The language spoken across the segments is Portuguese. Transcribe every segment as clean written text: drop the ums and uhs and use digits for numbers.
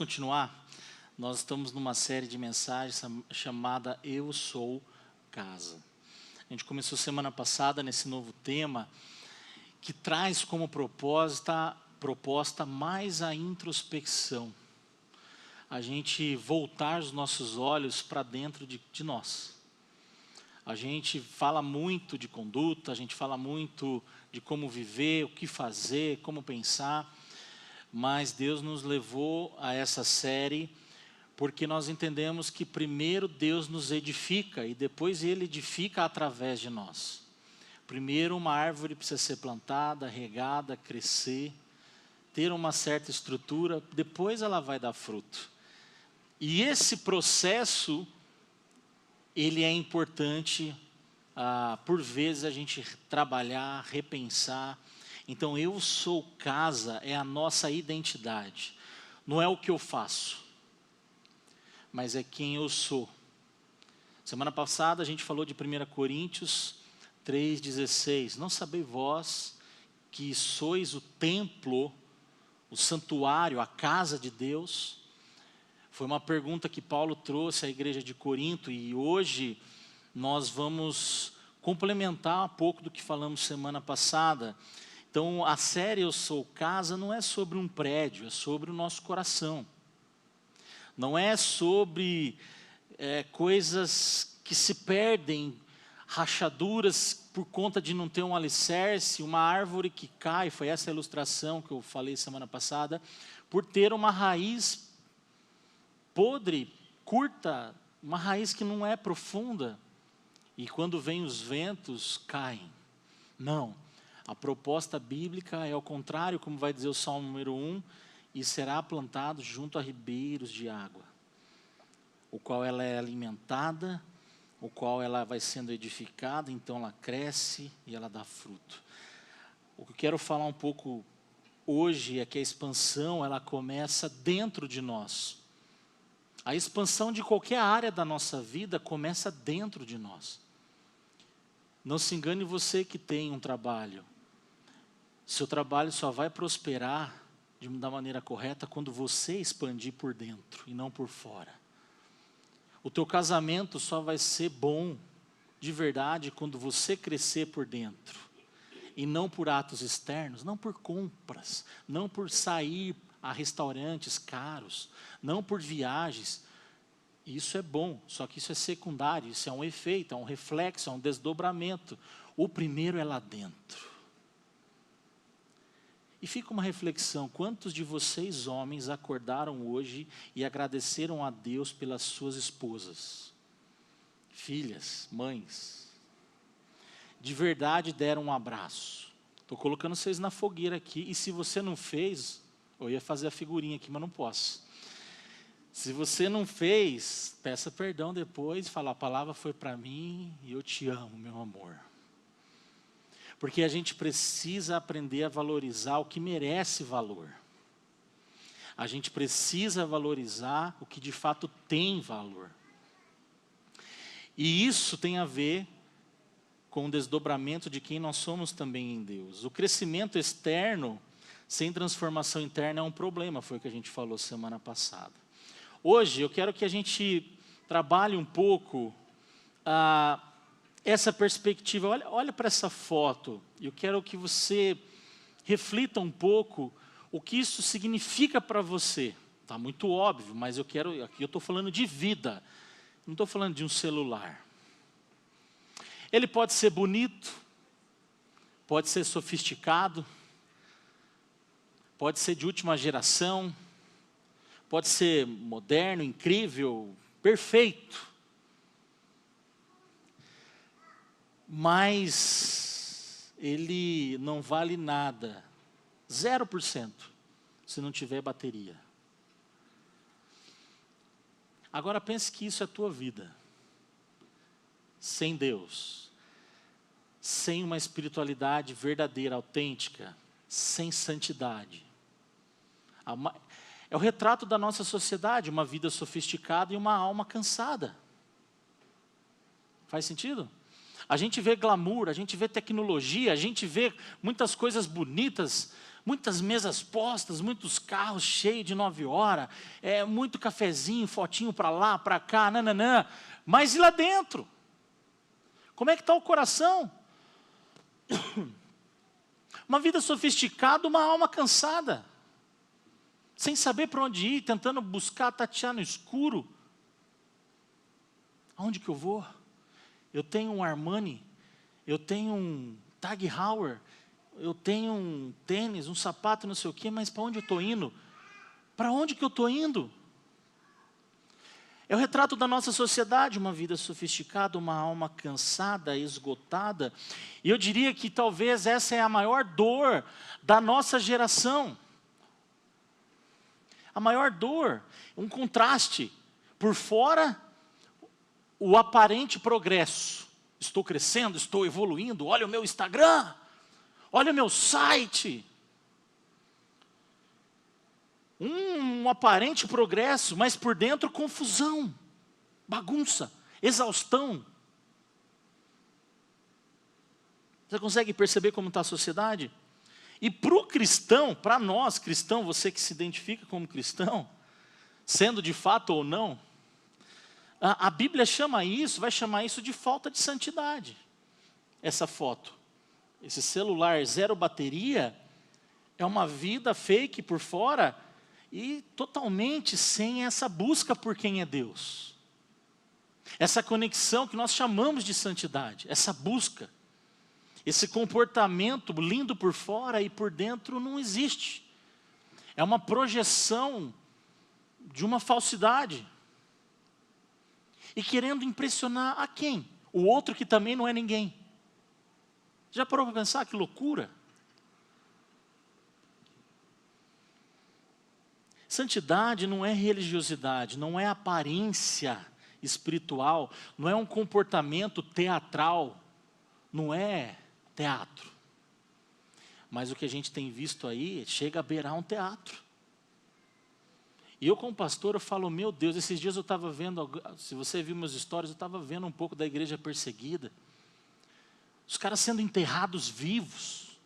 Continuar, nós estamos numa série de mensagens chamada Eu Sou Casa. A gente começou semana passada nesse novo tema que traz como proposta mais a introspecção. A gente voltar os nossos olhos para dentro de nós. A gente fala muito de conduta, a gente fala muito de como viver, o que fazer, como pensar. Mas Deus nos levou a essa série porque nós entendemos que primeiro Deus nos edifica e depois Ele edifica através de nós. Primeiro uma árvore precisa ser plantada, regada, crescer, ter uma certa estrutura, depois ela vai dar fruto. E esse processo, ele é importante, por vezes a gente trabalhar, repensar. Então, eu sou casa é a nossa identidade. Não é o que eu faço, mas é quem eu sou. Semana passada a gente falou de 1 Coríntios 3,16. Não sabeis vós que sois o templo, o santuário, a casa de Deus? Foi uma pergunta que Paulo trouxe à igreja de Corinto e hoje nós vamos complementar um pouco do que falamos semana passada. Então, a série Eu Sou Casa não é sobre um prédio, é sobre o nosso coração. Não é sobre coisas que se perdem, rachaduras por conta de não ter um alicerce, uma árvore que cai, foi essa a ilustração que eu falei semana passada, por ter uma raiz podre, curta, uma raiz que não é profunda, e quando vem os ventos, caem. Não. A proposta bíblica é ao contrário, como vai dizer o Salmo número 1, e será plantado junto a ribeiros de água, o qual ela é alimentada, o qual ela vai sendo edificada, então ela cresce e ela dá fruto. O que eu quero falar um pouco hoje é que a expansão, ela começa dentro de nós. A expansão de qualquer área da nossa vida começa dentro de nós. Não se engane você que tem um trabalho. Seu trabalho só vai prosperar da maneira correta quando você expandir por dentro e não por fora. O teu casamento só vai ser bom de verdade quando você crescer por dentro. E não por atos externos, não por compras, não por sair a restaurantes caros, não por viagens. Isso é bom, só que isso é secundário, isso é um efeito, é um reflexo, é um desdobramento. O primeiro é lá dentro. E fica uma reflexão, quantos de vocês homens acordaram hoje e agradeceram a Deus pelas suas esposas? Filhas, mães. De verdade deram um abraço. Estou colocando vocês na fogueira aqui, e se você não fez, eu ia fazer a figurinha aqui, mas não posso. Se você não fez, peça perdão depois, fala, a palavra foi para mim e eu te amo, meu amor. Porque a gente precisa aprender a valorizar o que merece valor. A gente precisa valorizar o que de fato tem valor. E isso tem a ver com o desdobramento de quem nós somos também em Deus. O crescimento externo, sem transformação interna, é um problema, foi o que a gente falou semana passada. Hoje eu quero que a gente trabalhe um pouco essa perspectiva. Olha para essa foto, eu quero que você reflita um pouco o que isso significa para você. Está muito óbvio, mas aqui eu estou falando de vida, não estou falando de um celular. Ele pode ser bonito, pode ser sofisticado, pode ser de última geração, pode ser moderno, incrível, perfeito. Mas ele não vale nada, 0%, se não tiver bateria. Agora pense que isso é a tua vida. Sem Deus, sem uma espiritualidade verdadeira, autêntica, sem santidade. É o retrato da nossa sociedade, uma vida sofisticada e uma alma cansada. Faz sentido? A gente vê glamour, a gente vê tecnologia, a gente vê muitas coisas bonitas, Muitas mesas postas, muitos carros cheios de 9 horas, muito cafezinho, fotinho para lá, para cá, nananã. Mas e lá dentro? Como é que está o coração? Uma vida sofisticada, uma alma cansada. Sem saber para onde ir, tentando buscar, tatear no escuro. Aonde que eu vou? Eu tenho um Armani, eu tenho um Tag Heuer, eu tenho um tênis, um sapato, não sei o quê, mas para onde eu estou indo? Para onde que eu estou indo? É o retrato da nossa sociedade, uma vida sofisticada, uma alma cansada, esgotada. E eu diria que talvez essa é a maior dor da nossa geração. A maior dor, um contraste. Por fora, o aparente progresso. Estou crescendo, estou evoluindo, olha o meu Instagram. Olha o meu site. Um aparente progresso, mas por dentro confusão, bagunça, exaustão. Você consegue perceber como está a sociedade? E para o cristão, para nós cristãos, você que se identifica como cristão, sendo de fato ou não, a Bíblia chama isso, vai chamar isso de falta de santidade. Essa foto. Esse celular zero bateria é uma vida fake por fora e totalmente sem essa busca por quem é Deus. Essa conexão que nós chamamos de santidade, essa busca. Esse comportamento lindo por fora e por dentro não existe. É uma projeção de uma falsidade. E querendo impressionar a quem? O outro que também não é ninguém. Já parou para pensar que loucura? Santidade não é religiosidade, não é aparência espiritual, não é um comportamento teatral, não é teatro. Mas o que a gente tem visto aí chega a beirar um teatro. E eu como pastor, eu falo, meu Deus, esses dias eu estava vendo, se você viu meus stories, eu estava vendo um pouco da igreja perseguida. Os caras sendo enterrados vivos,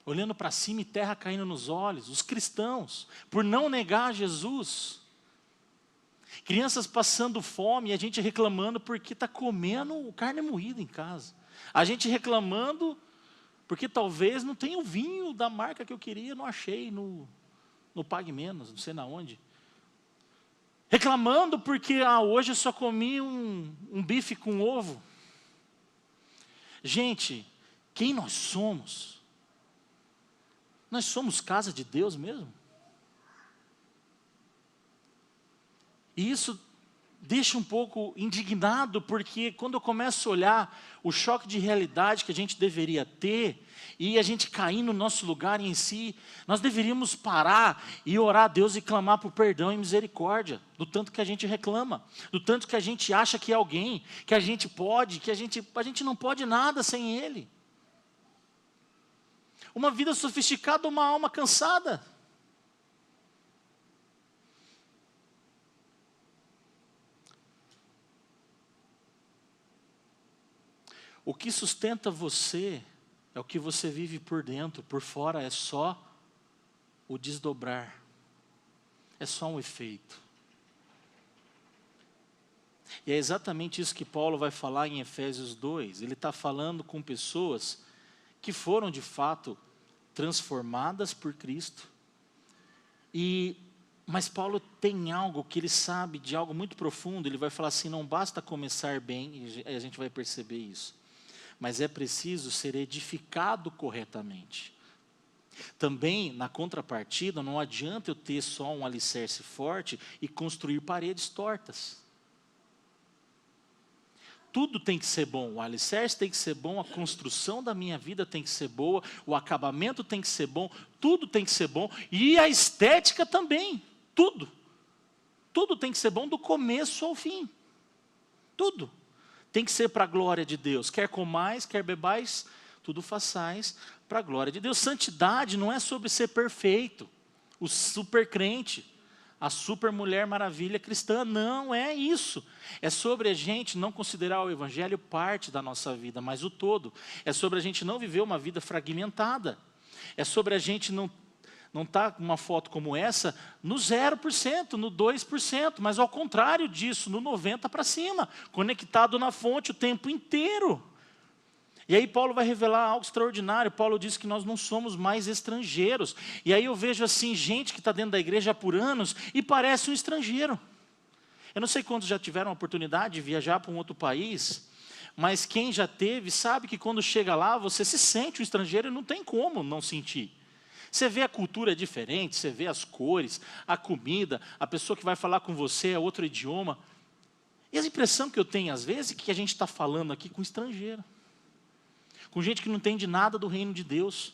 olhando para cima e terra caindo nos olhos. Os cristãos, por não negar Jesus. Crianças passando fome e a gente reclamando porque está comendo carne moída em casa. A gente reclamando porque talvez não tenha o vinho da marca que eu queria, não achei no Pague Menos, não sei na onde. Reclamando porque hoje eu só comi um bife com ovo. Gente, quem nós somos? Nós somos casa de Deus mesmo? E isso deixa um pouco indignado, porque quando eu começo a olhar o choque de realidade que a gente deveria ter, e a gente cair no nosso lugar em si, nós deveríamos parar e orar a Deus e clamar por perdão e misericórdia, do tanto que a gente reclama, do tanto que a gente acha que é alguém, que a gente pode, que a gente não pode nada sem Ele. Uma vida sofisticada, uma alma cansada. O que sustenta você é o que você vive por dentro, por fora é só o desdobrar, é só um efeito. E é exatamente isso que Paulo vai falar em Efésios 2, ele está falando com pessoas que foram de fato transformadas por Cristo, mas Paulo tem algo que ele sabe de algo muito profundo, ele vai falar assim, não basta começar bem, e a gente vai perceber isso. Mas é preciso ser edificado corretamente. Também, na contrapartida, não adianta eu ter só um alicerce forte e construir paredes tortas. Tudo tem que ser bom, o alicerce tem que ser bom, a construção da minha vida tem que ser boa, o acabamento tem que ser bom, tudo tem que ser bom, e a estética também, tudo. Tudo tem que ser bom do começo ao fim. Tudo. Tem que ser para a glória de Deus. Quer comais, quer bebais, tudo façais para a glória de Deus. Santidade não é sobre ser perfeito, o super crente, a super mulher maravilha cristã. Não é isso. É sobre a gente não considerar o evangelho parte da nossa vida, mas o todo. É sobre a gente não viver uma vida fragmentada. é sobre a gente não estar com uma foto como essa no 0%, no 2%, mas ao contrário disso, no 90% para cima, conectado na fonte o tempo inteiro. E aí Paulo vai revelar algo extraordinário. Paulo diz que nós não somos mais estrangeiros. E aí eu vejo assim, gente que está dentro da igreja por anos e parece um estrangeiro. Eu não sei quantos já tiveram a oportunidade de viajar para um outro país, mas quem já teve sabe que quando chega lá, você se sente um estrangeiro e não tem como não sentir. Você vê a cultura diferente, você vê as cores, a comida, a pessoa que vai falar com você é outro idioma. E a impressão que eu tenho às vezes é que a gente está falando aqui com estrangeiro. Com gente que não entende nada do reino de Deus.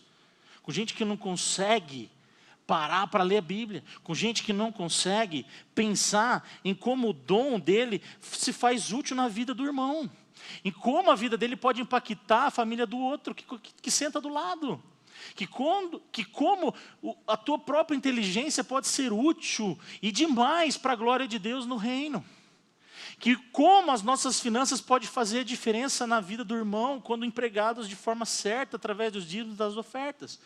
Com gente que não consegue parar para ler a Bíblia, com gente que não consegue pensar em como o dom dele se faz útil na vida do irmão, em como a vida dele pode impactar a família do outro, que senta do lado, que como a tua própria inteligência pode ser útil e demais para a glória de Deus no reino, que como as nossas finanças podem fazer a diferença na vida do irmão, quando empregados de forma certa, através dos dízimos e das ofertas.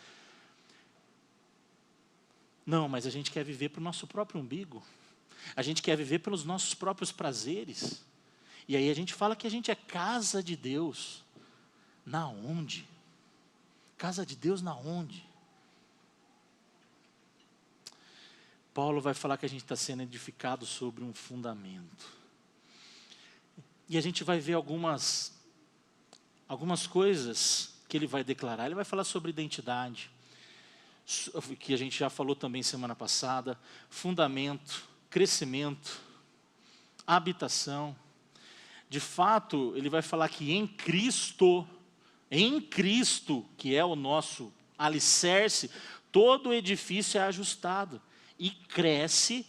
Não, mas a gente quer viver para o nosso próprio umbigo. A gente quer viver pelos nossos próprios prazeres. E aí a gente fala que a gente é casa de Deus. Na onde? Casa de Deus na onde? Paulo vai falar que a gente está sendo edificado sobre um fundamento. E a gente vai ver algumas coisas que ele vai declarar. Ele vai falar sobre identidade, que a gente já falou também semana passada, fundamento, crescimento, habitação. De fato, ele vai falar que em Cristo, que é o nosso alicerce, todo o edifício é ajustado e cresce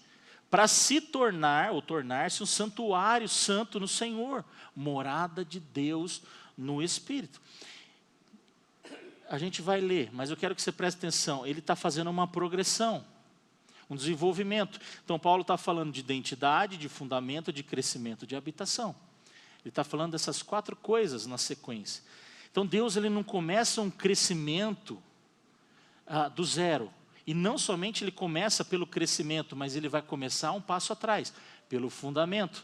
para se tornar, ou tornar-se um santuário santo no Senhor, morada de Deus no Espírito. A gente vai ler, mas eu quero que você preste atenção. Ele está fazendo uma progressão, um desenvolvimento. Então Paulo está falando de identidade, de fundamento, de crescimento, de habitação. Ele está falando dessas 4 coisas na sequência. Então Deus ele não começa um crescimento do zero. E não somente ele começa pelo crescimento, mas ele vai começar um passo atrás, pelo fundamento.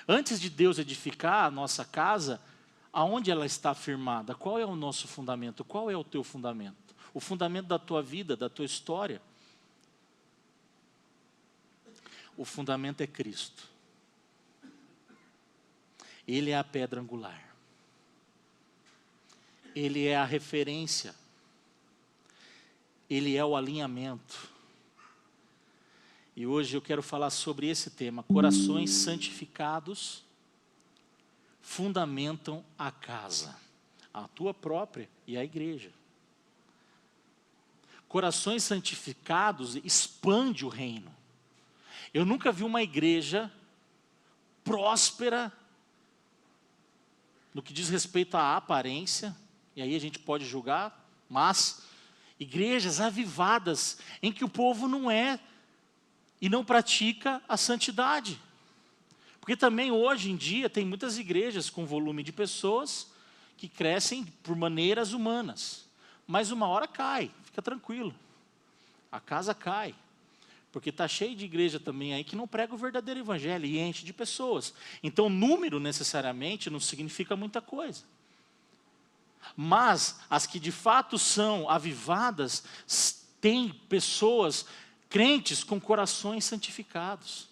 Antes de Deus edificar a nossa casa, aonde ela está firmada? Qual é o nosso fundamento? Qual é o teu fundamento? O fundamento da tua vida, da tua história. O fundamento é Cristo. Ele é a pedra angular. Ele é a referência. Ele é o alinhamento. E hoje eu quero falar sobre esse tema. Corações santificados fundamentam a casa, a tua própria e a igreja. Corações santificados expande o reino. Eu nunca vi uma igreja próspera no que diz respeito à aparência, e aí a gente pode julgar, mas igrejas avivadas em que o povo não é e não pratica a santidade. Porque também hoje em dia tem muitas igrejas com volume de pessoas que crescem por maneiras humanas. Mas uma hora cai, fica tranquilo. A casa cai. Porque está cheio de igreja também aí que não prega o verdadeiro evangelho e enche de pessoas. Então número necessariamente não significa muita coisa. Mas as que de fato são avivadas, têm pessoas, crentes com corações santificados.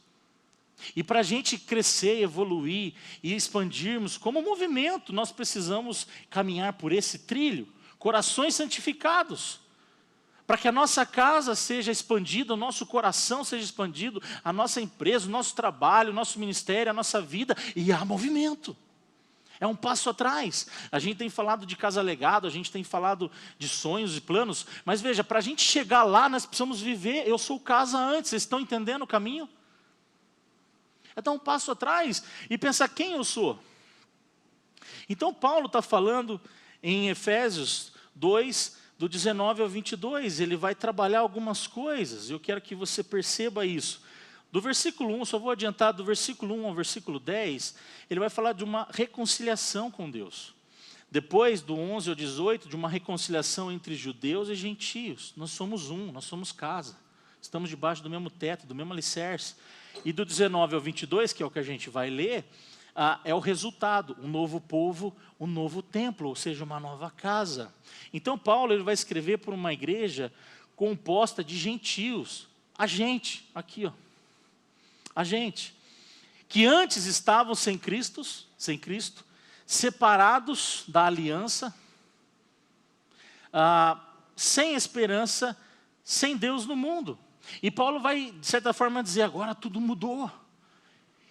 E para a gente crescer, evoluir e expandirmos como movimento, nós precisamos caminhar por esse trilho, corações santificados, para que a nossa casa seja expandida, o nosso coração seja expandido, a nossa empresa, o nosso trabalho, o nosso ministério, a nossa vida, e há movimento. É um passo atrás. A gente tem falado de casa legado, a gente tem falado de sonhos e planos, mas veja, para a gente chegar lá, nós precisamos viver, eu sou casa antes, vocês estão entendendo o caminho? É dar um passo atrás e pensar quem eu sou. Então Paulo está falando em Efésios 2, do 19 ao 22, ele vai trabalhar algumas coisas, eu quero que você perceba isso. Do versículo 1, só vou adiantar, do versículo 1 ao versículo 10, ele vai falar de uma reconciliação com Deus. depois do 11 ao 18, de uma reconciliação entre judeus e gentios. Nós somos um, nós somos casa. Estamos debaixo do mesmo teto, do mesmo alicerce. E do 19 ao 22, que é o que a gente vai ler, é o resultado, um novo povo, um novo templo, ou seja, uma nova casa. Então Paulo ele vai escrever para uma igreja composta de gentios, a gente, aqui ó, a gente, que antes estavam sem Cristo, separados da aliança, sem esperança, sem Deus no mundo. E Paulo vai, de certa forma, dizer, agora tudo mudou.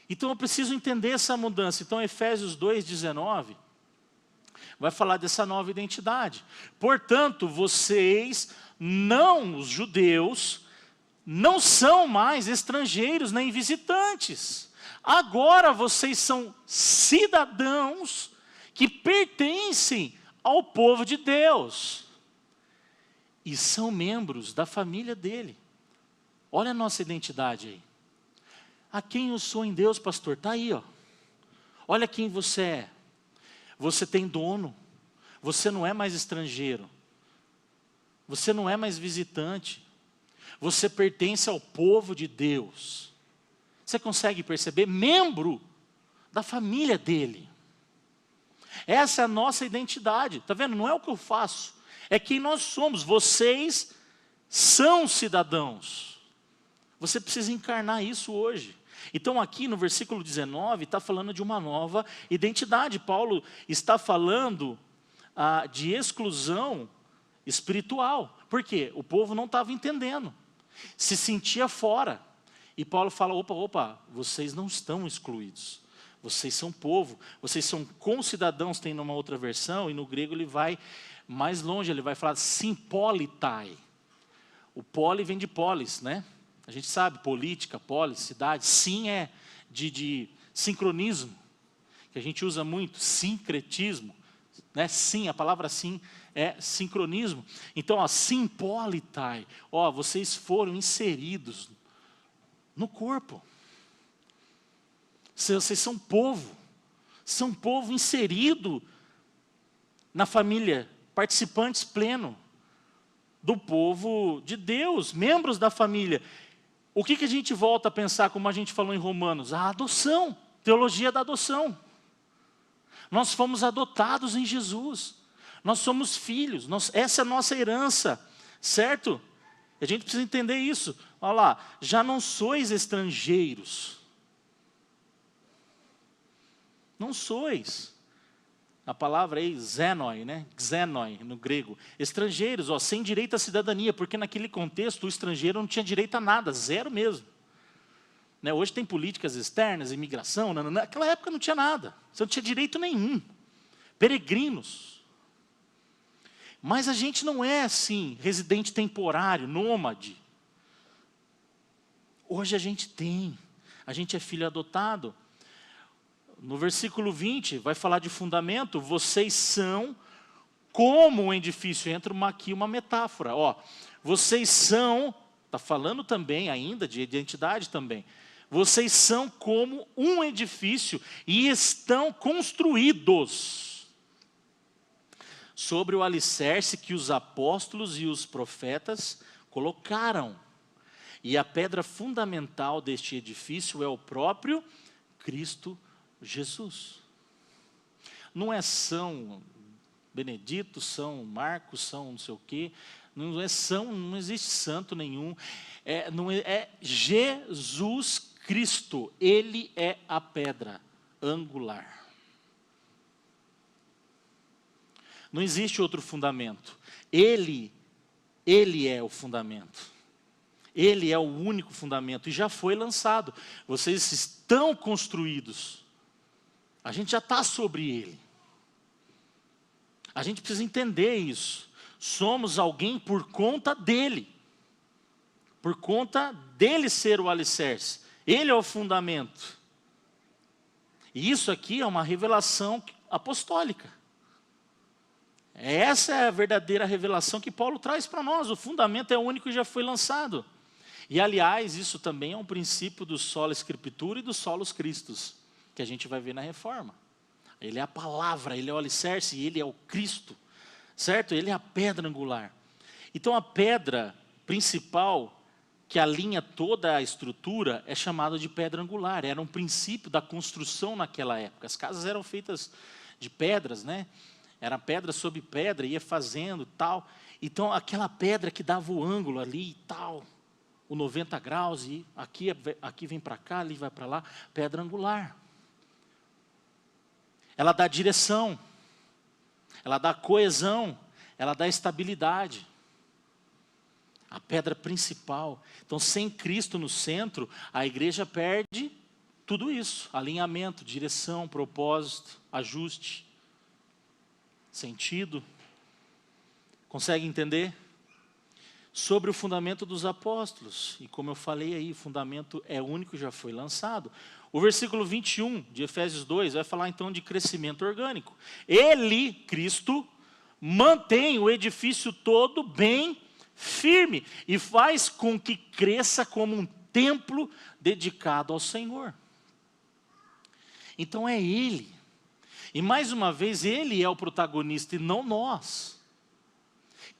Então eu preciso entender essa mudança. Então Efésios 2:19 vai falar dessa nova identidade. Portanto, vocês, não os judeus, não são mais estrangeiros nem visitantes. Agora vocês são cidadãos que pertencem ao povo de Deus. E são membros da família dele. Olha a nossa identidade aí. A quem eu sou em Deus, pastor? Está aí, ó. Olha quem você é. Você tem dono. Você não é mais estrangeiro. Você não é mais visitante. Você pertence ao povo de Deus. Você consegue perceber? Membro da família dele. Essa é a nossa identidade. Está vendo? Não é o que eu faço. É quem nós somos. Vocês são cidadãos. Você precisa encarnar isso hoje. Então aqui no versículo 19 está falando de uma nova identidade. Paulo está falando de exclusão espiritual. Por quê? O povo não estava entendendo. Se sentia fora. E Paulo fala, opa, vocês não estão excluídos. Vocês são povo. Vocês são concidadãos, tem numa outra versão. E no grego ele vai mais longe, ele vai falar sympolitai. O poli vem de polis, né? A gente sabe, política, polis, cidade. Sim é de sincronismo, que a gente usa muito, sincretismo. Né? Sim, a palavra sim é sincronismo. Então, sympolitai, vocês foram inseridos no corpo. Vocês são povo inserido na família, participantes pleno do povo de Deus, membros da família. O que a gente volta a pensar, como a gente falou em Romanos? A adoção, teologia da adoção. Nós fomos adotados em Jesus. Nós somos filhos, essa é a nossa herança, certo? A gente precisa entender isso. Olha lá, já não sois estrangeiros. Não sois. A palavra aí, xenoi, né? Xenoi, no grego. Estrangeiros, sem direito à cidadania, porque naquele contexto o estrangeiro não tinha direito a nada, zero mesmo. Né? Hoje tem políticas externas, imigração, naquela época não tinha nada. Você não tinha direito nenhum. Peregrinos. Mas a gente não é assim, residente temporário, nômade. Hoje a gente tem. A gente é filho adotado. No versículo 20, vai falar de fundamento. Vocês são como um edifício. Entra aqui uma metáfora. Vocês são, está falando também ainda de identidade também. Vocês são como um edifício e estão construídos sobre o alicerce que os apóstolos e os profetas colocaram. E a pedra fundamental deste edifício é o próprio Cristo Jesus. Não é São Benedito, São Marcos, São não sei o quê. Não é São, não existe santo nenhum. É Jesus Cristo. Ele é a pedra angular. Não existe outro fundamento. Ele é o fundamento. Ele é o único fundamento e já foi lançado. Vocês estão construídos. A gente já está sobre ele. A gente precisa entender isso. Somos alguém por conta dele. Por conta dele ser o alicerce. Ele é o fundamento. E isso aqui é uma revelação apostólica. Essa é a verdadeira revelação que Paulo traz para nós. O fundamento é único e já foi lançado. E aliás, isso também é um princípio do sola scriptura e do solos Christus, que a gente vai ver na reforma. Ele é a palavra, ele é o alicerce e ele é o Cristo, certo? Ele é a pedra angular. Então a pedra principal que alinha toda a estrutura é chamada de pedra angular. Era um princípio da construção naquela época. As casas eram feitas de pedras, né? Era pedra sobre pedra, ia fazendo tal. Então aquela pedra que dava o ângulo ali e tal, o 90 graus, e aqui vem para cá, ali vai para lá, pedra angular. Ela dá direção, ela dá coesão, ela dá estabilidade. A pedra principal. Então, sem Cristo no centro, a igreja perde tudo isso. Alinhamento, direção, propósito, ajuste, sentido. Consegue entender? Sobre o fundamento dos apóstolos. E como eu falei aí, o fundamento é único, já foi lançado. O versículo 21 de Efésios 2 vai falar então de crescimento orgânico. Ele, Cristo, mantém o edifício todo bem firme e faz com que cresça como um templo dedicado ao Senhor. Então é Ele. E mais uma vez, Ele é o protagonista e não nós.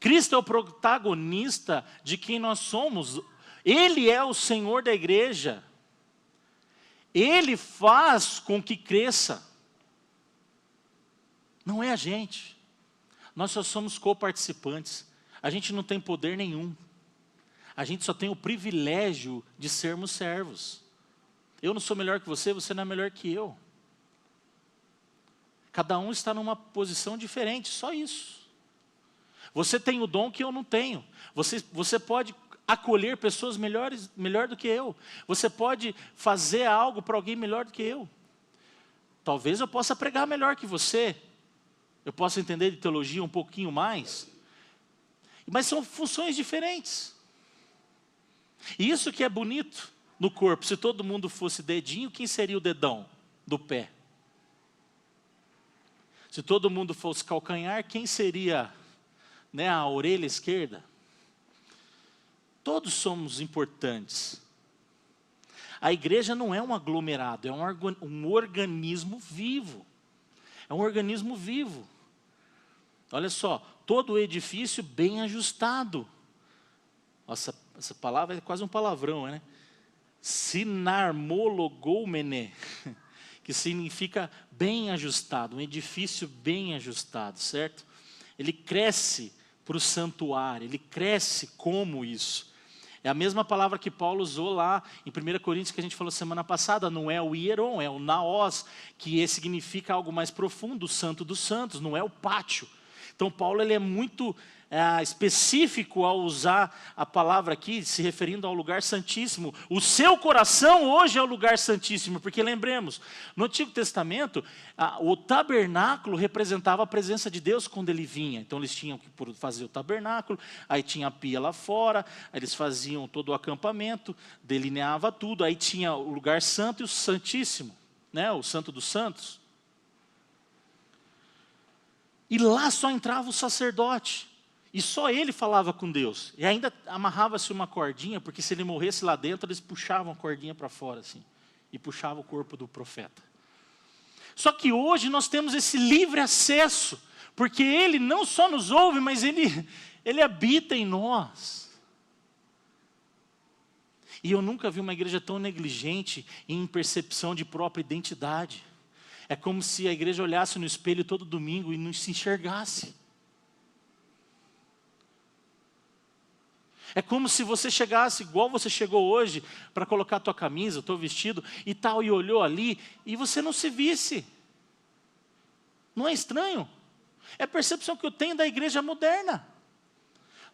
Cristo é o protagonista de quem nós somos. Ele é o Senhor da igreja. Ele faz com que cresça. Não é a gente. Nós só somos coparticipantes. A gente não tem poder nenhum. A gente só tem o privilégio de sermos servos. Eu não sou melhor que você, você não é melhor que eu. Cada um está numa posição diferente, só isso. Você tem o dom que eu não tenho. Você pode acolher pessoas melhor do que eu. Você pode fazer algo para alguém melhor do que eu. Talvez eu possa pregar melhor que você. Eu possa entender de teologia um pouquinho mais. Mas são funções diferentes. E isso que é bonito no corpo. Se todo mundo fosse dedinho, quem seria o dedão do pé? Se todo mundo fosse calcanhar, quem seria, né, a orelha esquerda? Todos somos importantes. A igreja não é um aglomerado, é um organismo vivo. É um organismo vivo. Olha só, todo o edifício bem ajustado. Nossa, essa palavra é quase um palavrão, né? Sinarmologoumene, que significa bem ajustado, um edifício bem ajustado, certo? Ele cresce para o santuário, ele cresce como isso. É a mesma palavra que Paulo usou lá em 1 Coríntios, que a gente falou semana passada, não é o hieron, é o naos, que significa algo mais profundo, o santo dos santos, não é o pátio. Então Paulo ele é muito específico ao usar a palavra aqui, se referindo ao lugar santíssimo. O seu coração hoje é o lugar santíssimo, porque lembremos, no Antigo Testamento, o tabernáculo representava a presença de Deus quando ele vinha. Então eles tinham que fazer o tabernáculo, aí tinha a pia lá fora, aí eles faziam todo o acampamento, delineava tudo, aí tinha o lugar santo e o santíssimo, né, o santo dos santos. E lá só entrava o sacerdote. E só ele falava com Deus. E ainda amarrava-se uma cordinha, porque se ele morresse lá dentro, eles puxavam a cordinha para fora, assim. E puxavam o corpo do profeta. Só que hoje nós temos esse livre acesso. Porque ele não só nos ouve, mas ele habita em nós. E eu nunca vi uma igreja tão negligente em percepção de própria identidade. É como se a igreja olhasse no espelho todo domingo e não se enxergasse. É como se você chegasse, igual você chegou hoje, para colocar a tua camisa, o teu vestido e tal, e olhou ali, e você não se visse. Não é estranho? É a percepção que eu tenho da igreja moderna.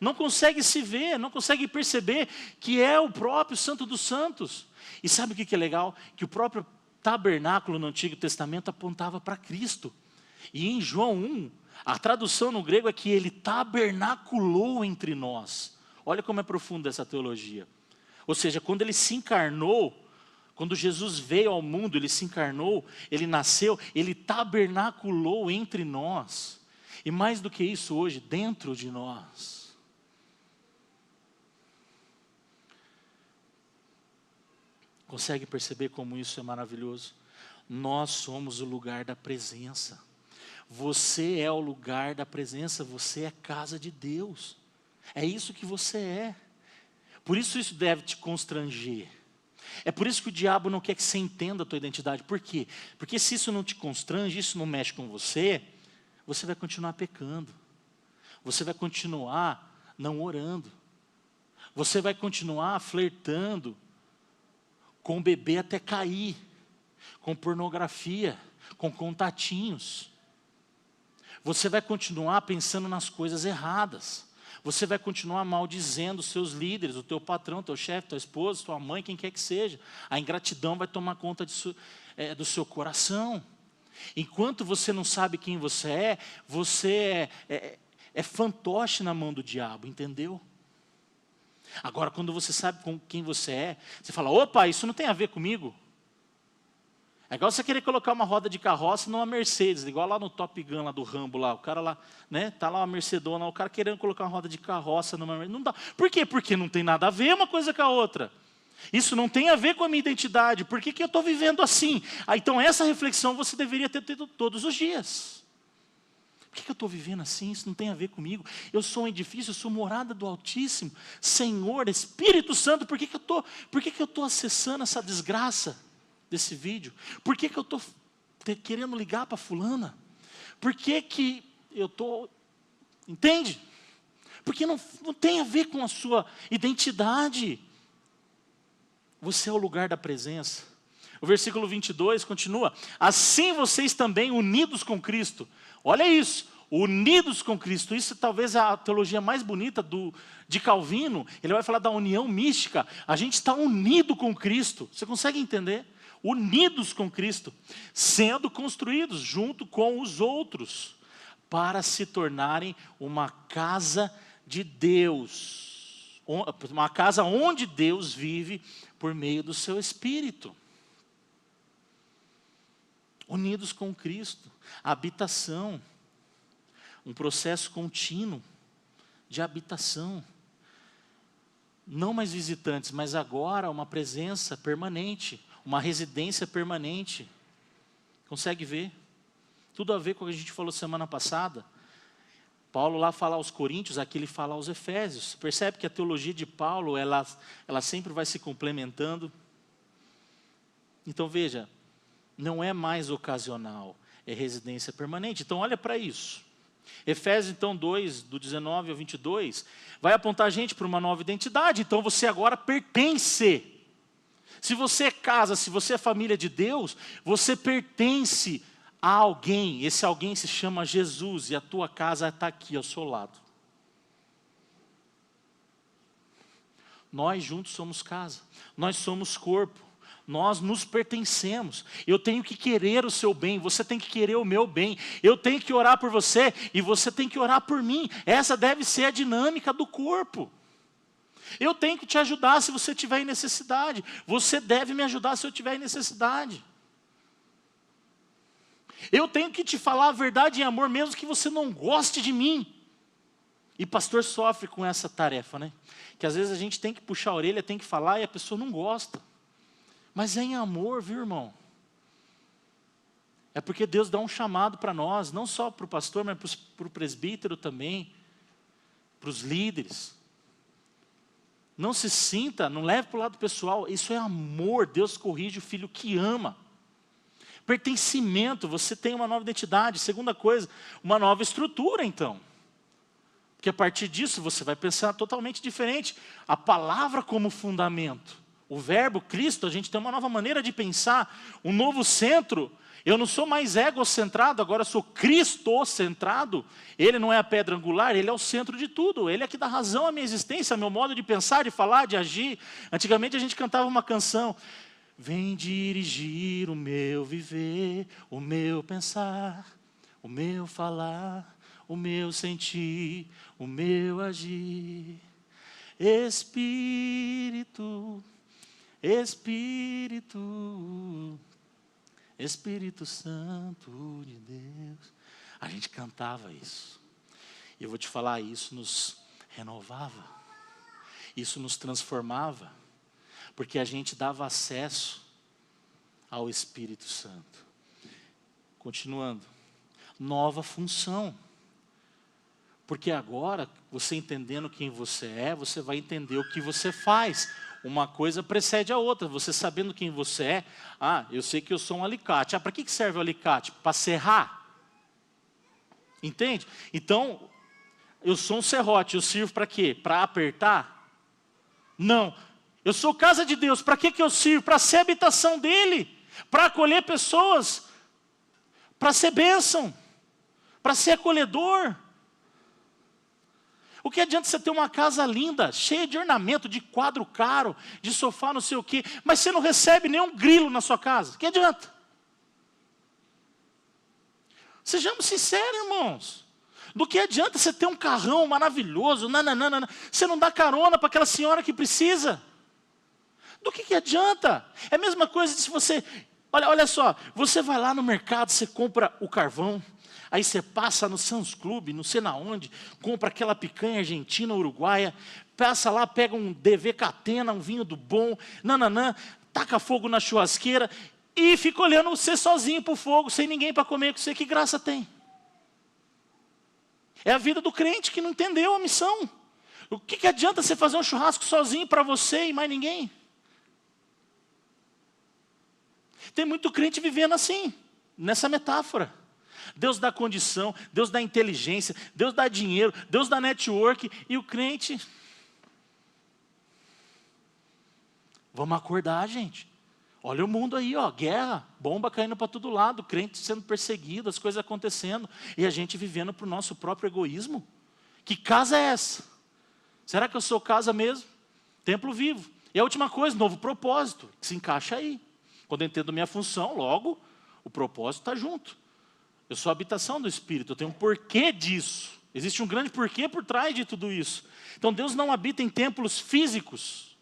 Não consegue se ver, não consegue perceber que é o próprio Santo dos Santos. E sabe o que é legal? Que o próprio tabernáculo no Antigo Testamento apontava para Cristo. E em João 1, a tradução no grego é que ele tabernaculou entre nós. Olha como é profunda essa teologia. Ou seja, quando ele se encarnou, quando Jesus veio ao mundo, ele se encarnou, ele nasceu, ele tabernaculou entre nós. E mais do que isso hoje, dentro de nós. Consegue perceber como isso é maravilhoso? Nós somos o lugar da presença. Você é o lugar da presença, você é casa de Deus. É isso que você é. Por isso deve te constranger. É por isso que o diabo não quer que você entenda a tua identidade. Por quê? Porque se isso não te constrange, isso não mexe com você, você vai continuar pecando. Você vai continuar não orando. Você vai continuar flertando com o bebê até cair, com pornografia, com contatinhos. Você vai continuar pensando nas coisas erradas. Você vai continuar maldizendo os seus líderes, o teu patrão, teu chefe, tua esposa, tua mãe, quem quer que seja. A ingratidão vai tomar conta do seu coração. Enquanto você não sabe quem você é fantoche na mão do diabo, entendeu? Agora, quando você sabe com quem você é, você fala, opa, isso não tem a ver comigo. É igual você querer colocar uma roda de carroça numa Mercedes, igual lá no Top Gun, lá do Rambo, lá, o cara lá, né, tá lá uma Mercedona, o cara querendo colocar uma roda de carroça numa Mercedes, não dá. Por quê? Porque não tem nada a ver uma coisa com a outra. Isso não tem a ver com a minha identidade, por que eu estou vivendo assim? Então essa reflexão você deveria ter tido todos os dias. Por que eu estou vivendo assim? Isso não tem a ver comigo. Eu sou um edifício, eu sou morada do Altíssimo. Senhor, Espírito Santo, por que eu estou acessando essa desgraça desse vídeo? Por que eu estou querendo ligar para fulana? Por que eu estou... Entende? Porque não tem a ver com a sua identidade. Você é o lugar da presença. O versículo 22 continua. Assim vocês também unidos com Cristo. Olha isso. Unidos com Cristo. Isso talvez é a teologia mais bonita de Calvino. Ele vai falar da união mística. A gente está unido com Cristo. Você consegue entender? Unidos com Cristo, sendo construídos junto com os outros, para se tornarem uma casa de Deus, uma casa onde Deus vive por meio do seu Espírito. Unidos com Cristo, habitação, um processo contínuo de habitação. Não mais visitantes, mas agora uma presença permanente, uma residência permanente. Consegue ver? Tudo a ver com o que a gente falou semana passada. Paulo lá fala aos Coríntios, aqui ele fala aos Efésios. Percebe que a teologia de Paulo, ela sempre vai se complementando. Então veja, não é mais ocasional, é residência permanente. Então olha para isso. Efésios então 2, do 19 ao 22, vai apontar a gente para uma nova identidade. Então você agora pertence. Se você é casa, se você é família de Deus, você pertence a alguém. Esse alguém se chama Jesus e a tua casa está aqui ao seu lado. Nós juntos somos casa, nós somos corpo, nós nos pertencemos. Eu tenho que querer o seu bem, você tem que querer o meu bem. Eu tenho que orar por você e você tem que orar por mim. Essa deve ser a dinâmica do corpo. Eu tenho que te ajudar se você tiver em necessidade. Você deve me ajudar se eu tiver em necessidade. Eu tenho que te falar a verdade em amor, mesmo que você não goste de mim. E pastor sofre com essa tarefa, né? Que às vezes a gente tem que puxar a orelha, tem que falar e a pessoa não gosta. Mas é em amor, viu, irmão? É porque Deus dá um chamado para nós, não só para o pastor, mas para o presbítero também, para os líderes. Não se sinta, não leve para o lado pessoal, isso é amor, Deus corrige o filho que ama. Pertencimento, você tem uma nova identidade. Segunda coisa, uma nova estrutura então. Porque a partir disso você vai pensar totalmente diferente. A palavra como fundamento. O verbo Cristo, a gente tem uma nova maneira de pensar, um novo centro. Eu não sou mais egocentrado, agora sou cristocentrado. Ele não é a pedra angular, ele é o centro de tudo. Ele é que dá razão à minha existência, ao meu modo de pensar, de falar, de agir. Antigamente a gente cantava uma canção. Vem dirigir o meu viver, o meu pensar, o meu falar, o meu sentir, o meu agir. Espírito, Espírito, Espírito Santo de Deus. A gente cantava isso. E eu vou te falar, isso nos renovava. Isso nos transformava. Porque a gente dava acesso ao Espírito Santo. Continuando. Nova função. Porque agora, você entendendo quem você é, você vai entender o que você faz. Uma coisa precede a outra. Você sabendo quem você é, eu sei que eu sou um alicate. Para que serve o alicate? Para serrar. Entende? Então, eu sou um serrote, eu sirvo para quê? Para apertar? Não. Eu sou casa de Deus, para que eu sirvo? Para ser habitação dEle, para acolher pessoas, para ser bênção, para ser acolhedor. O que adianta você ter uma casa linda, cheia de ornamento, de quadro caro, de sofá não sei o quê, mas você não recebe nenhum grilo na sua casa? O que adianta? Sejamos sinceros, irmãos. Do que adianta você ter um carrão maravilhoso, você não dá carona para aquela senhora que precisa? Do que adianta? É a mesma coisa se você... Olha só, você vai lá no mercado, você compra o carvão, aí você passa no Sam's Club, não sei na onde, compra aquela picanha argentina, uruguaia, passa lá, pega um DV Catena, um vinho do bom, taca fogo na churrasqueira e fica olhando você sozinho para o fogo, sem ninguém para comer com você. Que graça tem? É a vida do crente que não entendeu a missão. O que adianta você fazer um churrasco sozinho para você e mais ninguém? Tem muito crente vivendo assim, nessa metáfora. Deus dá condição, Deus dá inteligência, Deus dá dinheiro, Deus dá network, e o crente... Vamos acordar, gente. Olha o mundo aí, guerra, bomba caindo para todo lado, crente sendo perseguido, as coisas acontecendo, e a gente vivendo para o nosso próprio egoísmo. Que casa é essa? Será que eu sou casa mesmo? Templo vivo. E a última coisa, novo propósito, que se encaixa aí. Quando eu entendo minha função, logo, o propósito está junto. Eu sou a habitação do Espírito, eu tenho um porquê disso. Existe um grande porquê por trás de tudo isso. Então Deus não habita em templos físicos.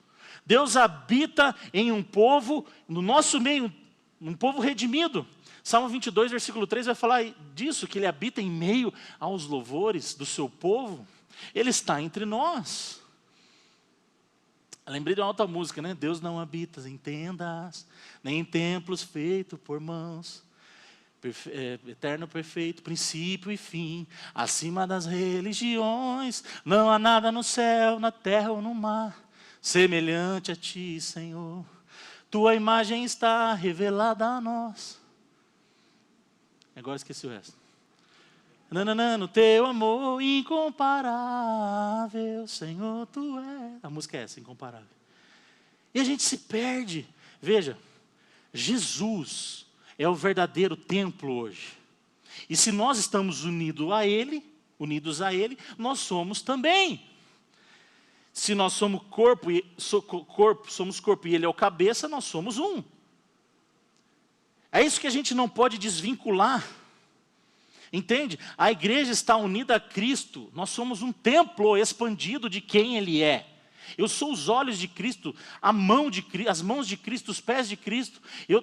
Deus habita em um povo, no nosso meio, um povo redimido. Salmo 22, versículo 3 vai falar disso, que Ele habita em meio aos louvores do seu povo. Ele está entre nós. Eu lembrei de uma outra música, né? Deus não habita em tendas, nem em templos feitos por mãos. Eterno, perfeito, princípio e fim, acima das religiões. Não há nada no céu, na terra ou no mar, semelhante a ti, Senhor. Tua imagem está revelada a nós. Agora esqueci o resto. No teu amor incomparável, Senhor, tu és. A música é essa, incomparável. E a gente se perde. Veja, Jesus é o verdadeiro templo hoje. E se nós estamos unidos a Ele, nós somos também. Se nós somos corpo, somos corpo e Ele é o cabeça, nós somos um. É isso que a gente não pode desvincular. Entende? A igreja está unida a Cristo. Nós somos um templo expandido de quem Ele é. Eu sou os olhos de Cristo, as mãos de Cristo, os pés de Cristo.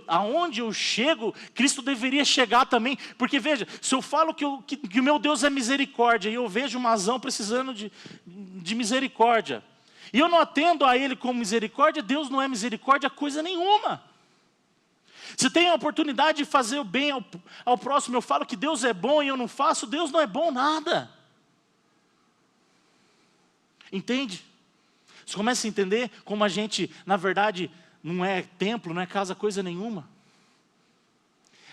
Aonde eu chego, Cristo deveria chegar também. Porque veja, se eu falo que o meu Deus é misericórdia, e eu vejo um azão precisando de misericórdia, e eu não atendo a Ele com misericórdia, Deus não é misericórdia coisa nenhuma. Se tem a oportunidade de fazer o bem ao próximo, eu falo que Deus é bom e eu não faço, Deus não é bom nada. Entende? Você começa a entender como a gente, na verdade, não é templo, não é casa, coisa nenhuma.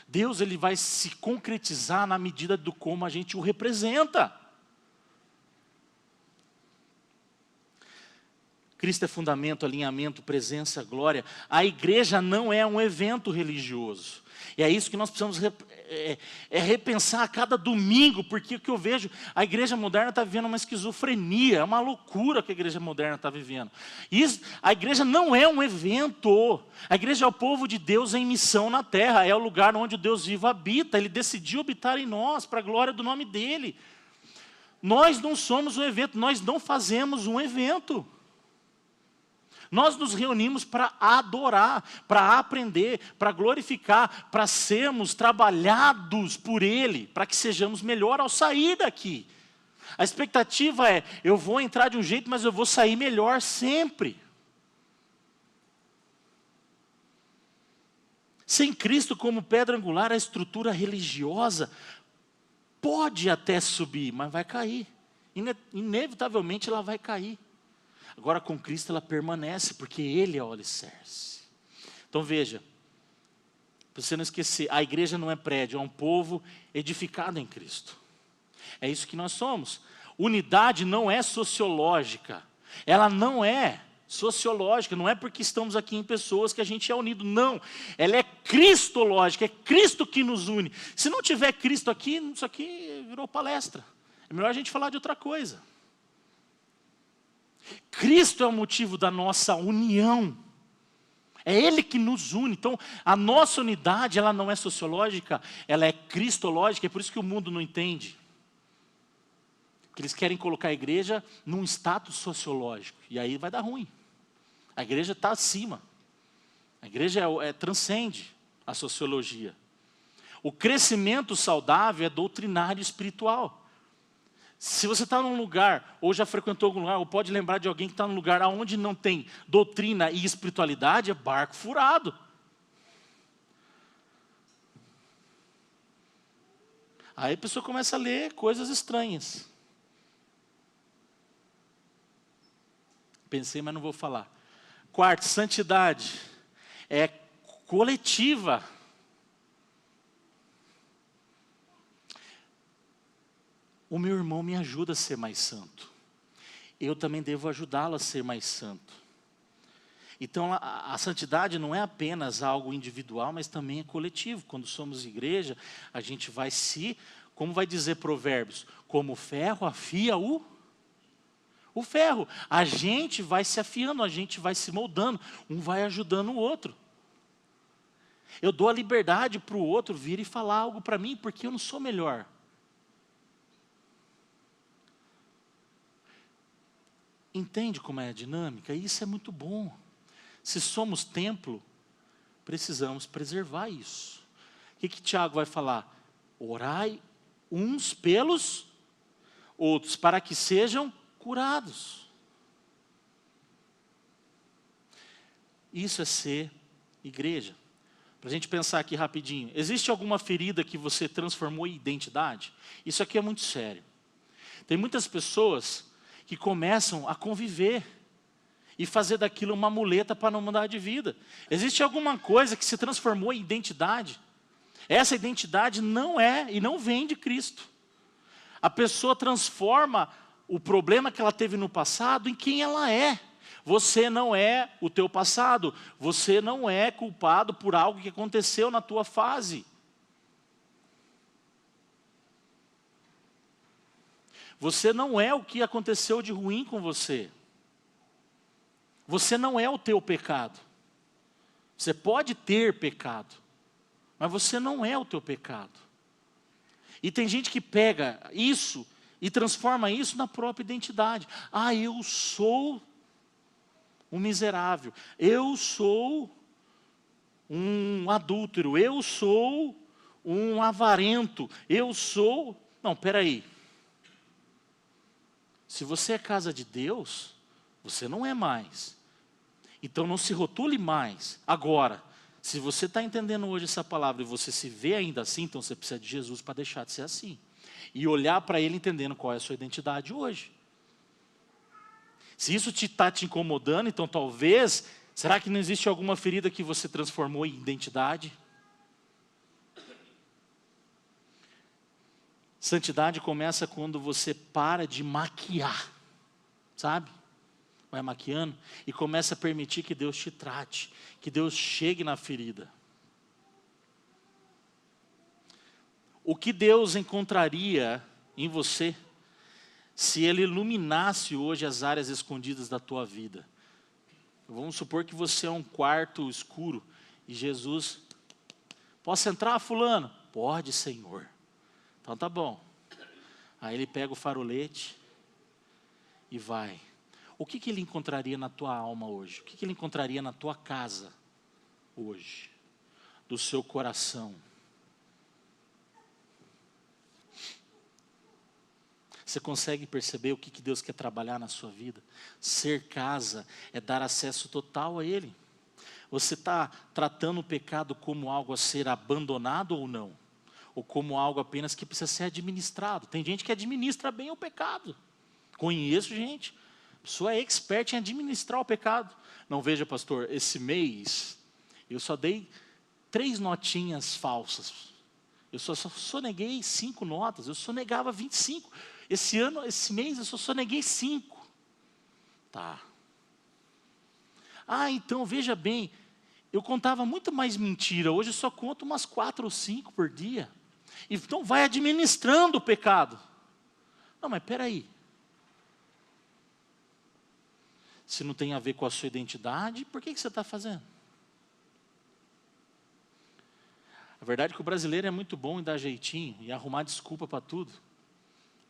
Deus, Ele vai se concretizar na medida do como a gente o representa. Cristo é fundamento, alinhamento, presença, glória. A igreja não é um evento religioso. E é isso que nós precisamos repensar a cada domingo, porque o que eu vejo, a igreja moderna está vivendo uma esquizofrenia, é uma loucura que a igreja moderna está vivendo. A igreja não é um evento, a igreja é o povo de Deus em missão na terra, é o lugar onde o Deus vivo habita, Ele decidiu habitar em nós, para a glória do nome dEle. Nós não somos um evento, nós não fazemos um evento. Nós nos reunimos para adorar, para aprender, para glorificar, para sermos trabalhados por Ele, para que sejamos melhor ao sair daqui. A expectativa é, eu vou entrar de um jeito, mas eu vou sair melhor sempre. Sem Cristo como pedra angular, a estrutura religiosa pode até subir, mas vai cair. Inevitavelmente ela vai cair. Agora com Cristo ela permanece, porque Ele é o alicerce. Então veja, para você não esquecer, a igreja não é prédio, é um povo edificado em Cristo. É isso que nós somos. Unidade não é sociológica. Ela não é sociológica, não é porque estamos aqui em pessoas que a gente é unido, não. Ela é cristológica, é Cristo que nos une. Se não tiver Cristo aqui, isso aqui virou palestra. É melhor a gente falar de outra coisa. Cristo é o motivo da nossa união. É Ele que nos une. Então, a nossa unidade, ela não é sociológica, ela é cristológica, é por isso que o mundo não entende. Porque eles querem colocar a igreja num status sociológico, e aí vai dar ruim. A igreja está acima. A igreja transcende a sociologia. O crescimento saudável é doutrinário espiritual. Se você está num lugar, ou já frequentou algum lugar, ou pode lembrar de alguém que está num lugar onde não tem doutrina e espiritualidade, é barco furado. Aí a pessoa começa a ler coisas estranhas. Pensei, mas não vou falar. Quarto, santidade é coletiva. O meu irmão me ajuda a ser mais santo. Eu também devo ajudá-lo a ser mais santo. Então a santidade não é apenas algo individual, mas também é coletivo. Quando somos igreja, a gente vai como vai dizer Provérbios, como o ferro afia o ferro. A gente vai se afiando, a gente vai se moldando, um vai ajudando o outro. Eu dou a liberdade para o outro vir e falar algo para mim, porque eu não sou melhor. Entende como é a dinâmica? Isso é muito bom. Se somos templo, precisamos preservar isso. O que Tiago vai falar? Orai uns pelos outros, para que sejam curados. Isso é ser igreja. Para a gente pensar aqui rapidinho. Existe alguma ferida que você transformou em identidade? Isso aqui é muito sério. Tem muitas pessoas que começam a conviver e fazer daquilo uma muleta para não mudar de vida. Existe alguma coisa que se transformou em identidade? Essa identidade não é e não vem de Cristo. A pessoa transforma o problema que ela teve no passado em quem ela é. Você não é o teu passado. Você não é culpado por algo que aconteceu na tua fase. Você não é o que aconteceu de ruim com você. Você não é o teu pecado. Você pode ter pecado, mas você não é o teu pecado. E tem gente que pega isso e transforma isso na própria identidade. Ah, eu sou um miserável. Eu sou um adúltero. Eu sou um avarento. Eu sou... Não, peraí. Se você é casa de Deus, você não é mais. Então não se rotule mais. Agora, se você está entendendo hoje essa palavra e você se vê ainda assim, então você precisa de Jesus para deixar de ser assim. E olhar para Ele entendendo qual é a sua identidade hoje. Se isso está te incomodando, então talvez, será que não existe alguma ferida que você transformou em identidade? Santidade começa quando você para de maquiar, sabe? Vai maquiando e começa a permitir que Deus te trate, que Deus chegue na ferida. O que Deus encontraria em você se Ele iluminasse hoje as áreas escondidas da tua vida? Vamos supor que você é um quarto escuro e Jesus... Posso entrar, fulano? Pode, Senhor. Então tá bom. Aí Ele pega o farolete e vai. O que Ele encontraria na tua alma hoje? O que Ele encontraria na tua casa hoje? Do seu coração? Você consegue perceber o que Deus quer trabalhar na sua vida? Ser casa é dar acesso total a Ele. Você está tratando o pecado como algo a ser abandonado ou não? Ou como algo apenas que precisa ser administrado? Tem gente que administra bem o pecado. Conheço gente. A pessoa é expert em administrar o pecado. Não, veja, pastor, esse mês eu só dei 3 notinhas falsas. Eu só soneguei 5 notas. Eu sonegava 25. Esse mês eu só soneguei 5. Tá. Então veja bem, eu contava muito mais mentira. Hoje eu só conto umas 4 ou 5 por dia. Então vai administrando o pecado. Não, mas espera aí. Se não tem a ver com a sua identidade, por que você está fazendo? A verdade é que o brasileiro é muito bom em dar jeitinho e arrumar desculpa para tudo.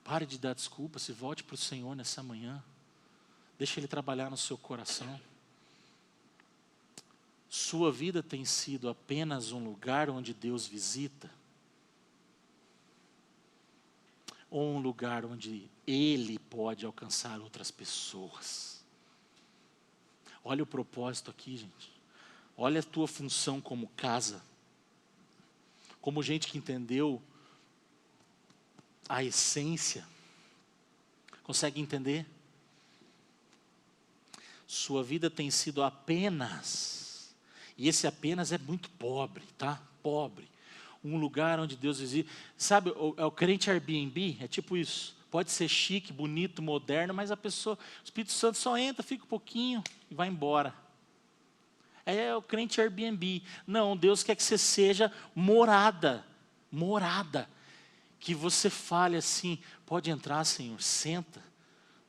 Pare de dar desculpa, se volte para o Senhor nessa manhã. Deixa Ele trabalhar no seu coração. Sua vida tem sido apenas um lugar onde Deus visita? Ou um lugar onde Ele pode alcançar outras pessoas? Olha o propósito aqui, gente. Olha a tua função como casa. Como gente que entendeu a essência. Consegue entender? Sua vida tem sido apenas, e esse apenas é muito pobre, tá? Pobre. Um lugar onde Deus visita. Sabe, é o crente Airbnb, é tipo isso. Pode ser chique, bonito, moderno, mas a pessoa, o Espírito Santo só entra, fica um pouquinho e vai embora. É o crente Airbnb. Não, Deus quer que você seja morada. Morada. Que você fale assim, pode entrar, Senhor, senta.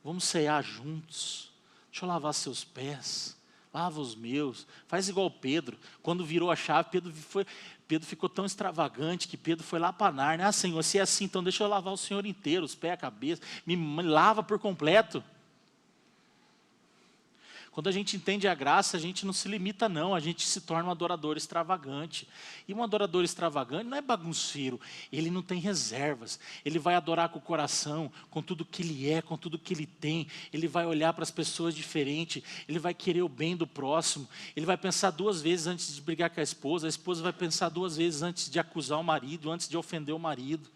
Vamos cear juntos. Deixa eu lavar seus pés. Lava os meus. Faz igual Pedro. Quando virou a chave, Pedro ficou tão extravagante que Pedro foi lá para Nárnia. Senhor, se é assim, então deixa eu lavar o Senhor inteiro, os pés, a cabeça. Me lava por completo. Quando a gente entende a graça, a gente não se limita não, a gente se torna um adorador extravagante. E um adorador extravagante não é bagunceiro, ele não tem reservas. Ele vai adorar com o coração, com tudo que ele é, com tudo que ele tem. Ele vai olhar para as pessoas diferente, ele vai querer o bem do próximo. Ele vai pensar 2 vezes antes de brigar com a esposa vai pensar 2 vezes antes de acusar o marido, antes de ofender o marido.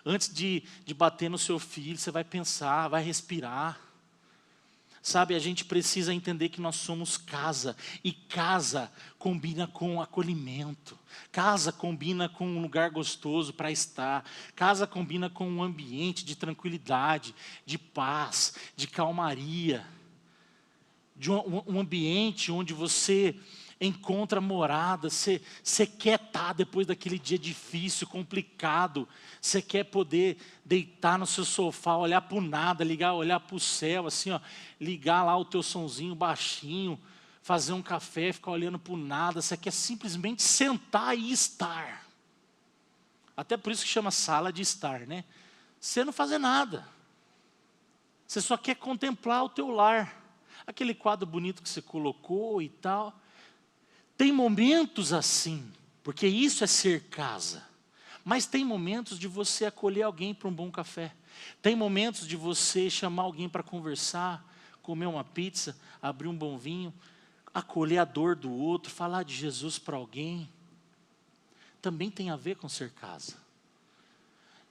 Antes de bater no seu filho, você vai pensar, vai respirar. Sabe, a gente precisa entender que nós somos casa. E casa combina com acolhimento. Casa combina com um lugar gostoso para estar. Casa combina com um ambiente de tranquilidade, de paz, de calmaria. De um ambiente onde você encontra morada, você quer estar depois daquele dia difícil, complicado, você quer poder deitar no seu sofá, olhar para o nada, olhar para o céu, assim, ó, ligar lá o teu sonzinho baixinho, fazer um café, ficar olhando para o nada, você quer simplesmente sentar e estar. Até por isso que chama sala de estar, né? Você não fazer nada, você só quer contemplar o teu lar, aquele quadro bonito que você colocou e tal. Tem momentos assim, porque isso é ser casa. Mas tem momentos de você acolher alguém para um bom café. Tem momentos de você chamar alguém para conversar, comer uma pizza, abrir um bom vinho, acolher a dor do outro, falar de Jesus para alguém. Também tem a ver com ser casa.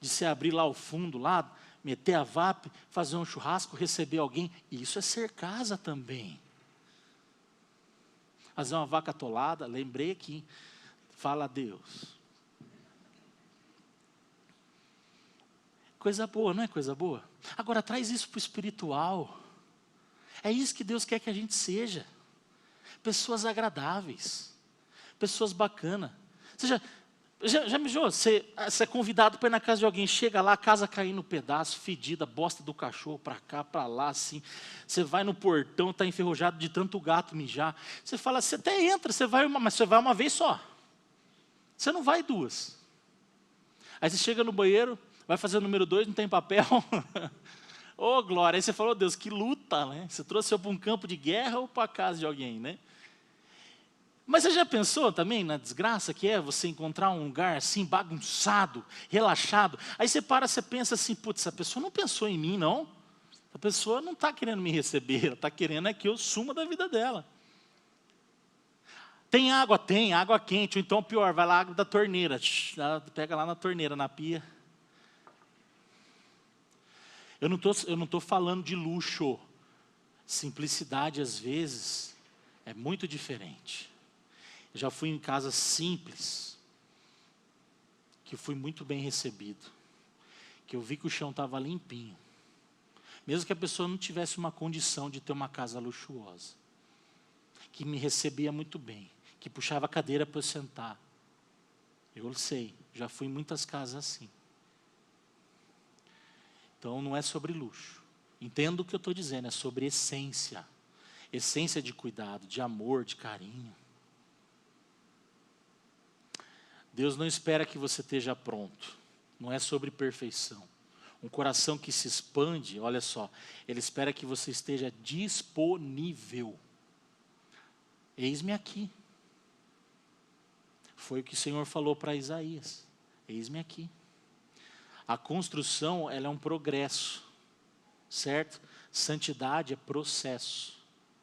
De você abrir lá o fundo, lá, meter a vape, fazer um churrasco, receber alguém. Isso é ser casa também. Fazer uma vaca atolada, lembrei aqui, fala a Deus. Coisa boa, não é coisa boa? Agora traz isso para o espiritual. É isso que Deus quer que a gente seja. Pessoas agradáveis, pessoas bacanas. Você já mijou? Você é convidado para ir na casa de alguém, chega lá, a casa caindo no pedaço, fedida, bosta do cachorro, para cá, para lá, assim. Você vai no portão, está enferrujado de tanto gato mijar. Você fala, você até entra, mas você vai uma vez só. Você não vai 2. Aí você chega no banheiro, vai fazer o número 2, não tem papel. Ô, glória, aí você falou, Deus, que luta, né? Você trouxe eu para um campo de guerra ou para a casa de alguém, né? Mas você já pensou também na desgraça que é você encontrar um lugar assim bagunçado, relaxado? Aí você pensa assim, putz, essa pessoa não pensou em mim, não. A pessoa não está querendo me receber, ela está querendo é que eu suma da vida dela. Tem água? Tem, água quente. Ou então pior, vai lá água da torneira. Pega lá na torneira, na pia. Eu não tô falando de luxo. Simplicidade, às vezes, é muito diferente. Eu já fui em casas simples, que fui muito bem recebido. Que eu vi que o chão estava limpinho. Mesmo que a pessoa não tivesse uma condição de ter uma casa luxuosa. Que me recebia muito bem. Que puxava a cadeira para eu sentar. Eu sei, já fui em muitas casas assim. Então não é sobre luxo. Entendo o que eu estou dizendo, é sobre essência. Essência de cuidado, de amor, de carinho. Deus não espera que você esteja pronto. Não é sobre perfeição. Um coração que se expande, olha só, Ele espera que você esteja disponível. Eis-me aqui. Foi o que o Senhor falou para Isaías. Eis-me aqui. A construção, ela é um progresso, certo? Santidade é processo.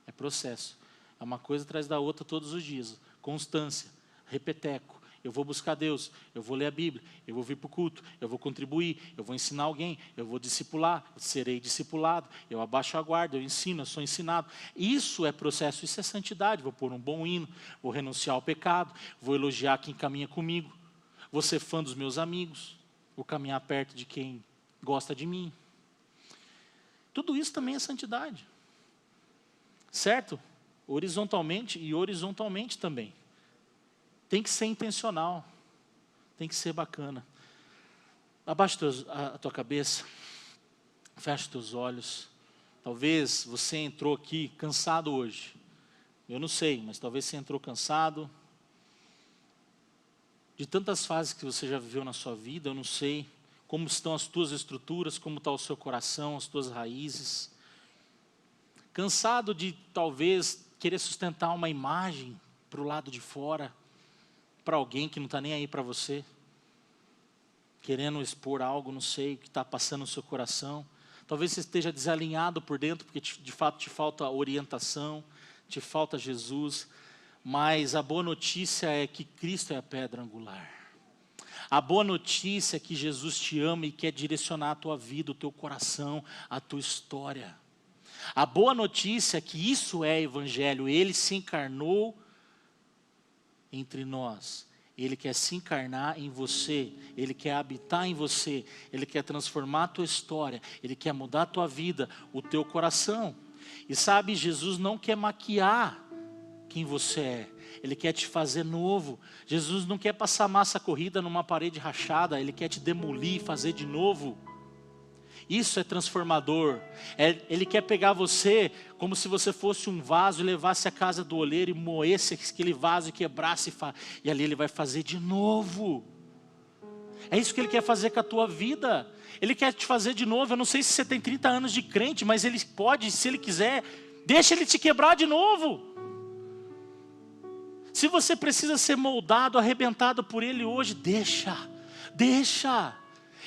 É processo. É uma coisa atrás da outra todos os dias. Constância, repeteco. Eu vou buscar Deus, eu vou ler a Bíblia, eu vou vir para o culto, eu vou contribuir, eu vou ensinar alguém, eu vou discipular, serei discipulado, eu abaixo a guarda, eu ensino, eu sou ensinado. Isso é processo, isso é santidade. Vou pôr um bom hino, vou renunciar ao pecado, vou elogiar quem caminha comigo, vou ser fã dos meus amigos, vou caminhar perto de quem gosta de mim. Tudo isso também é santidade. Certo? Horizontalmente e horizontalmente também. Tem que ser intencional. Tem que ser bacana. Abaixa a tua cabeça. Fecha os teus olhos. Talvez você entrou aqui cansado hoje. Eu não sei, mas talvez você entrou cansado. De tantas fases que você já viveu na sua vida, eu não sei. Como estão as tuas estruturas, como está o seu coração, as tuas raízes. Cansado de talvez querer sustentar uma imagem para o lado de fora. Para alguém que não está nem aí para você, querendo expor algo, não sei, que está passando no seu coração. Talvez você esteja desalinhado por dentro, porque de fato te falta orientação, te falta Jesus, mas a boa notícia é que Cristo é a pedra angular. A boa notícia é que Jesus te ama e quer direcionar a tua vida, o teu coração, a tua história. A boa notícia é que isso é evangelho, Ele se encarnou entre nós. Ele quer se encarnar em você, Ele quer habitar em você, Ele quer transformar a tua história, Ele quer mudar a tua vida, o teu coração. E sabe, Jesus não quer maquiar quem você é, Ele quer te fazer novo. Jesus não quer passar massa corrida numa parede rachada, Ele quer te demolir, fazer de novo. Isso é transformador. Ele quer pegar você como se você fosse um vaso e levasse à casa do oleiro e moesse aquele vaso e quebrasse e ali Ele vai fazer de novo. É isso que Ele quer fazer com a tua vida. Ele quer te fazer de novo. Eu não sei se você tem 30 anos de crente, mas Ele pode, se Ele quiser, deixa Ele te quebrar de novo. Se você precisa ser moldado, arrebentado por Ele hoje, deixa.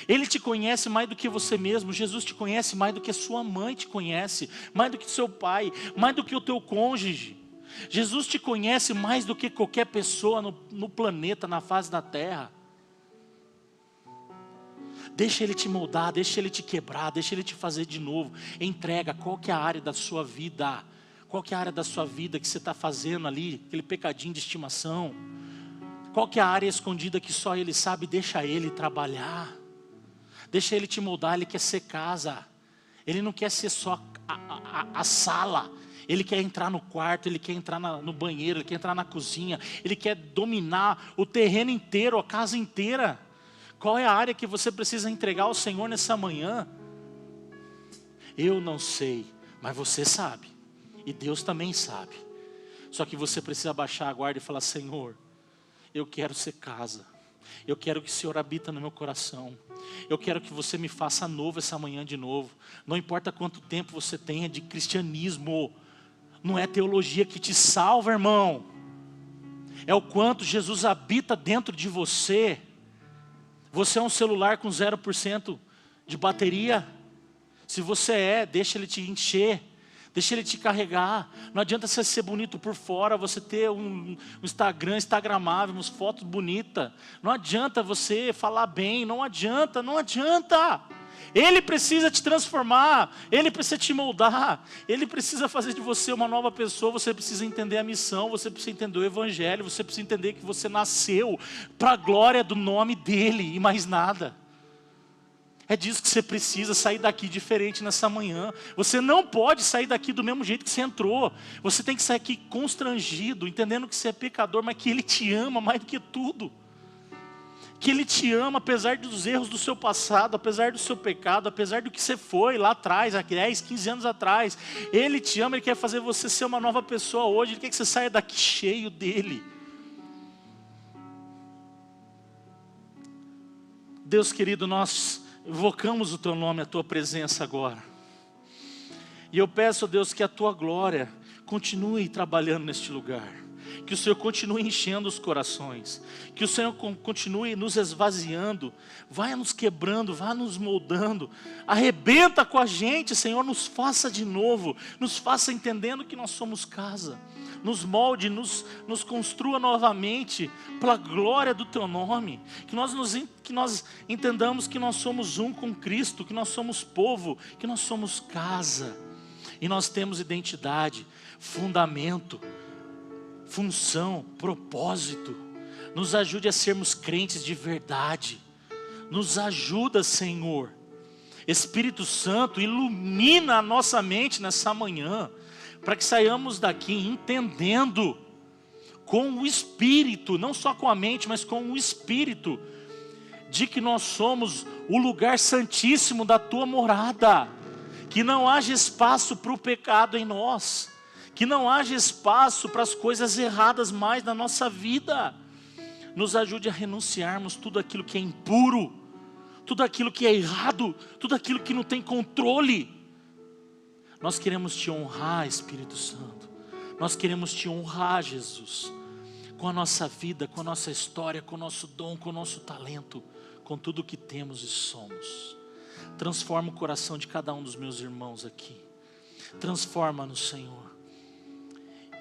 Ele te conhece mais do que você mesmo. Jesus te conhece mais do que a sua mãe te conhece, mais do que seu pai, mais do que o teu cônjuge. Jesus te conhece mais do que qualquer pessoa no planeta, na face da terra. Deixa Ele te moldar, deixa Ele te quebrar, deixa Ele te fazer de novo. Entrega. Qual que é a área da sua vida? Qual que é a área da sua vida que você está fazendo ali, aquele pecadinho de estimação? Qual que é a área escondida que só Ele sabe? Deixa Ele trabalhar. Deixa Ele te moldar. Ele quer ser casa. Ele não quer ser só a sala. Ele quer entrar no quarto, Ele quer entrar no banheiro, Ele quer entrar na cozinha. Ele quer dominar o terreno inteiro, a casa inteira. Qual é a área que você precisa entregar ao Senhor nessa manhã? Eu não sei, mas você sabe. E Deus também sabe. Só que você precisa baixar a guarda e falar: Senhor, eu quero ser casa. Eu quero que o Senhor habita no meu coração. Eu quero que você me faça novo essa manhã de novo. Não importa quanto tempo você tenha de cristianismo. Não é teologia que te salva, irmão. É o quanto Jesus habita dentro de você. Você é um celular com 0% de bateria. Se você deixa Ele te encher. Deixa Ele te carregar. Não adianta você ser bonito por fora, você ter um Instagram instagramável, umas fotos bonitas. Não adianta você falar bem, não adianta. Ele precisa te transformar, Ele precisa te moldar, Ele precisa fazer de você uma nova pessoa. Você precisa entender a missão, você precisa entender o Evangelho, você precisa entender que você nasceu para a glória do nome dEle e mais nada. É disso que você precisa, sair daqui diferente nessa manhã. Você não pode sair daqui do mesmo jeito que você entrou. Você tem que sair aqui constrangido, entendendo que você é pecador, mas que Ele te ama mais do que tudo. Que Ele te ama apesar dos erros do seu passado, apesar do seu pecado, apesar do que você foi lá atrás, há 10, 15 anos atrás. Ele te ama, Ele quer fazer você ser uma nova pessoa hoje. Ele quer que você saia daqui cheio dEle. Deus querido, nós invocamos o Teu nome, a Tua presença agora. E eu peço, Deus, que a Tua glória continue trabalhando neste lugar. Que o Senhor continue enchendo os corações. Que o Senhor continue nos esvaziando. Vai nos quebrando, vai nos moldando. Arrebenta com a gente, Senhor, nos faça de novo. Nos faça entendendo que nós somos casa. Nos molde, nos construa novamente pela glória do Teu nome. Que nós entendamos que nós somos um com Cristo, que nós somos povo, que nós somos casa. E nós temos identidade, fundamento, função, propósito. Nos ajude a sermos crentes de verdade. Nos ajuda, Senhor. Espírito Santo, ilumina a nossa mente nessa manhã, para que saiamos daqui entendendo com o Espírito, não só com a mente, mas com o Espírito, de que nós somos o lugar santíssimo da Tua morada. Que não haja espaço para o pecado em nós. Que não haja espaço para as coisas erradas mais na nossa vida. Nos ajude a renunciarmos tudo aquilo que é impuro, tudo aquilo que é errado, tudo aquilo que não tem controle. Nós queremos Te honrar, Espírito Santo. Nós queremos Te honrar, Jesus, com a nossa vida, com a nossa história, com o nosso dom, com o nosso talento, com tudo o que temos e somos. Transforma o coração de cada um dos meus irmãos aqui. Transforma-nos, Senhor.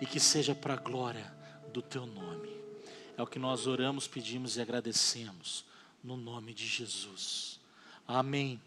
E que seja para a glória do Teu nome. É o que nós oramos, pedimos e agradecemos. No nome de Jesus. Amém.